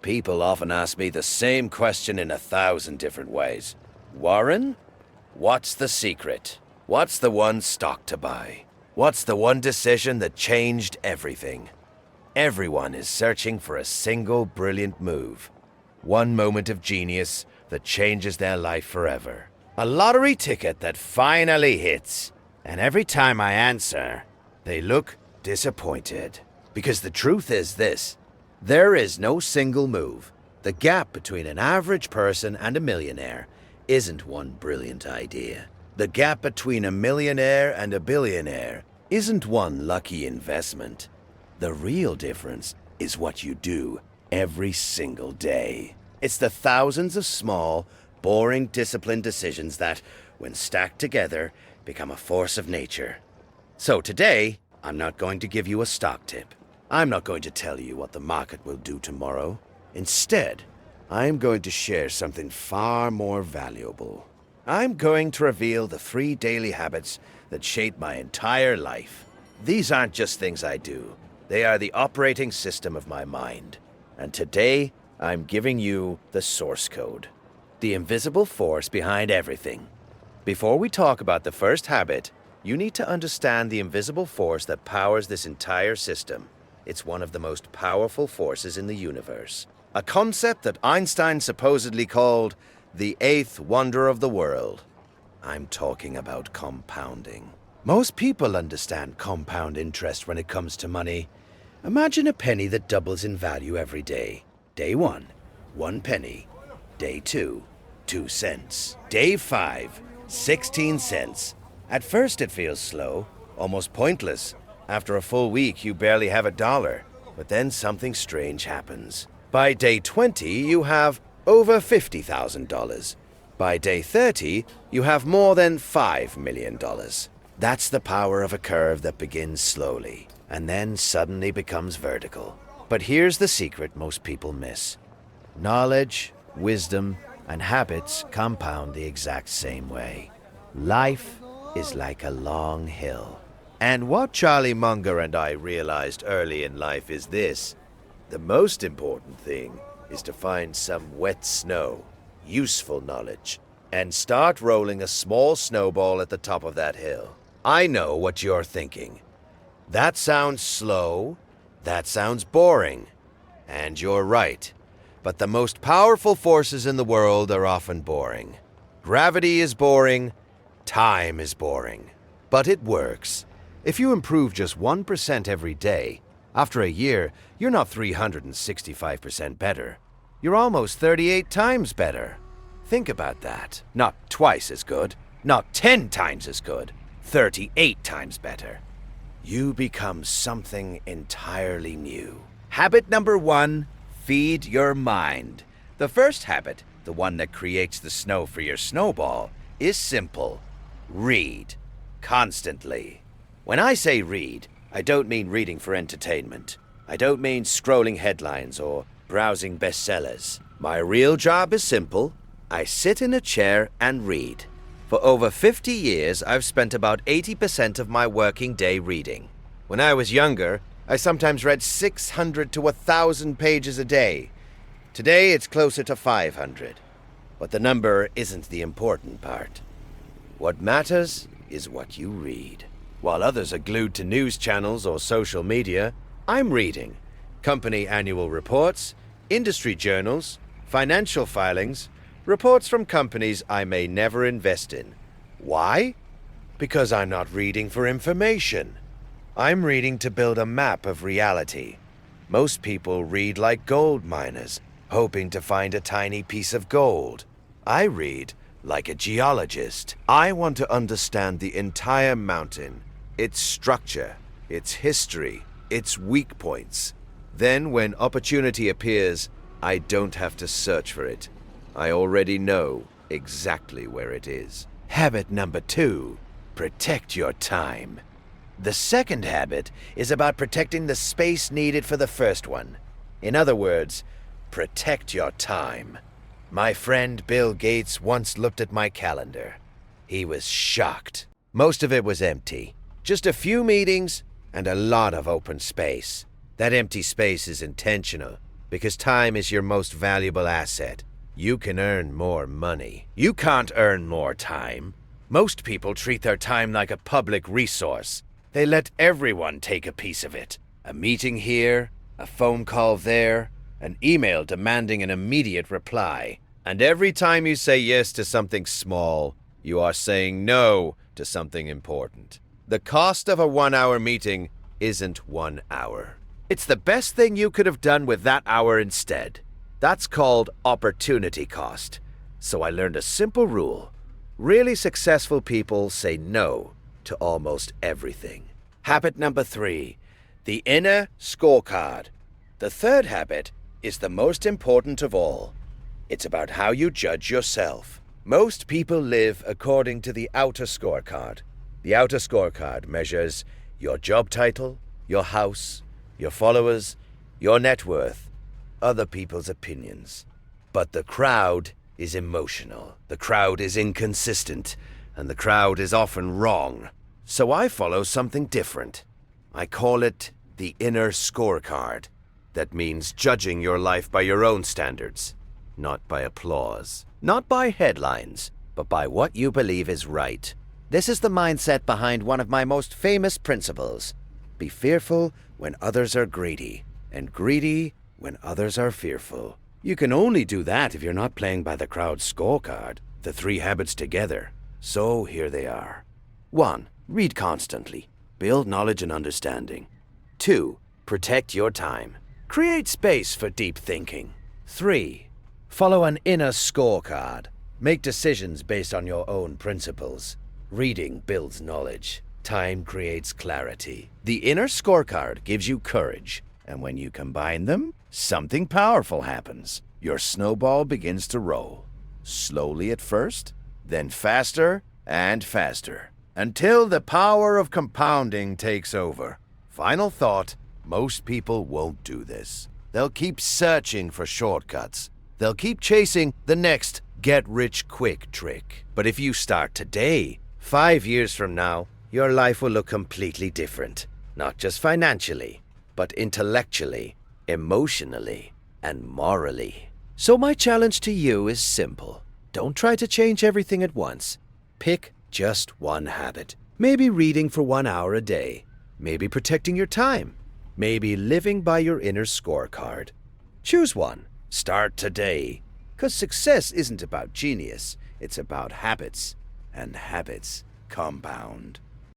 People often ask me the same question in 1,000 different ways. Warren, what's the secret? What's the one stock to buy? What's the one decision that changed everything? Everyone is searching for a single brilliant move. One moment of genius that changes their life forever. A lottery ticket that finally hits. And every time I answer, they look disappointed. Because the truth is this: there is no single move. The gap between an average person and a millionaire isn't one brilliant idea. The gap between a millionaire and a billionaire isn't one lucky investment. The real difference is what you do every single day. It's the thousands of small, boring, disciplined decisions that, when stacked together, become a force of nature. So today, I'm not going to give you a stock tip. I'm not going to tell you what the market will do tomorrow. Instead, I'm going to share something far more valuable. I'm going to reveal the 3 daily habits that shape my entire life. These aren't just things I do. They are the operating system of my mind. And today, I'm giving you the source code. The invisible force behind everything. Before we talk about the first habit, you need to understand the invisible force that powers this entire system. It's one of the most powerful forces in the universe. A concept that Einstein supposedly called the 8th wonder of the world. I'm talking about compounding. Most people understand compound interest when it comes to money. Imagine a penny that doubles in value every day. Day 1, 1 penny. Day 2, 2 cents. Day 5, 16 cents. At first it feels slow, almost pointless. After a full week, you barely have $1. But then something strange happens. By day 20, you have over $50,000. By day 30, you have more than $5 million. That's the power of a curve that begins slowly and then suddenly becomes vertical. But here's the secret most people miss. Knowledge, wisdom, and habits compound the exact same way. Life is like a long hill. And what Charlie Munger and I realized early in life is this: the most important thing is to find some wet snow, useful knowledge, and start rolling a small snowball at the top of that hill. I know what you're thinking. That sounds slow, that sounds boring. And you're right. But the most powerful forces in the world are often boring. Gravity is boring, time is boring. But it works. If you improve just 1% every day, after a year, you're not 365% better. You're almost 38 times better. Think about that. Not twice as good, not 10 times as good, 38 times better. You become something entirely new. Habit number 1, feed your mind. The first habit, the one that creates the snow for your snowball, is simple. Read. Constantly. When I say read, I don't mean reading for entertainment. I don't mean scrolling headlines or browsing bestsellers. My real job is simple. I sit in a chair and read. For over 50 years, I've spent about 80% of my working day reading. When I was younger, I sometimes read 600 to 1,000 pages a day. Today, it's closer to 500. But the number isn't the important part. What matters is what you read. While others are glued to news channels or social media, I'm reading company annual reports, industry journals, financial filings, reports from companies I may never invest in. Why? Because I'm not reading for information. I'm reading to build a map of reality. Most people read like gold miners, hoping to find a tiny piece of gold. I read like a geologist. I want to understand the entire mountain, its structure, its history, its weak points. Then, when opportunity appears, I don't have to search for it. I already know exactly where it is. Habit number 2, protect your time. The second habit is about protecting the space needed for the first one. In other words, protect your time. My friend Bill Gates once looked at my calendar. He was shocked. Most of it was empty. Just a few meetings and a lot of open space. That empty space is intentional. Because time is your most valuable asset. You can earn more money. You can't earn more time. Most people treat their time like a public resource. They let everyone take a piece of it. A meeting here, a phone call there, an email demanding an immediate reply. And every time you say yes to something small, you are saying no to something important. The cost of a 1-hour meeting isn't 1 hour. It's the best thing you could have done with that hour instead. That's called opportunity cost. So I learned a simple rule. Really successful people say no to almost everything. Habit number 3, the inner scorecard. The third habit is the most important of all. It's about how you judge yourself. Most people live according to the outer scorecard. The outer scorecard measures your job title, your house, your followers, your net worth, other people's opinions. But the crowd is emotional. The crowd is inconsistent, and the crowd is often wrong. So I follow something different. I call it the inner scorecard. That means judging your life by your own standards, not by applause, not by headlines, but by what you believe is right. This is the mindset behind one of my most famous principles. Be fearful when others are greedy, and greedy when others are fearful. You can only do that if you're not playing by the crowd's scorecard, the 3 habits together. So here they are. 1. Read constantly. Build knowledge and understanding. 2. Protect your time. Create space for deep thinking. 3. Follow an inner scorecard. Make decisions based on your own principles. Reading builds knowledge. Time creates clarity. The inner scorecard gives you courage, and when you combine them, something powerful happens. Your snowball begins to roll. Slowly at first, then faster and faster, until the power of compounding takes over. Final thought, most people won't do this. They'll keep searching for shortcuts. They'll keep chasing the next get-rich-quick trick. But if you start today, 5 years from now, your life will look completely different. Not just financially, but intellectually, emotionally, and morally. So my challenge to you is simple. Don't try to change everything at once. Pick just one habit. Maybe reading for 1 hour a day. Maybe protecting your time. Maybe living by your inner scorecard. Choose one. Start today. 'Cause success isn't about genius. It's about habits. And habits compound.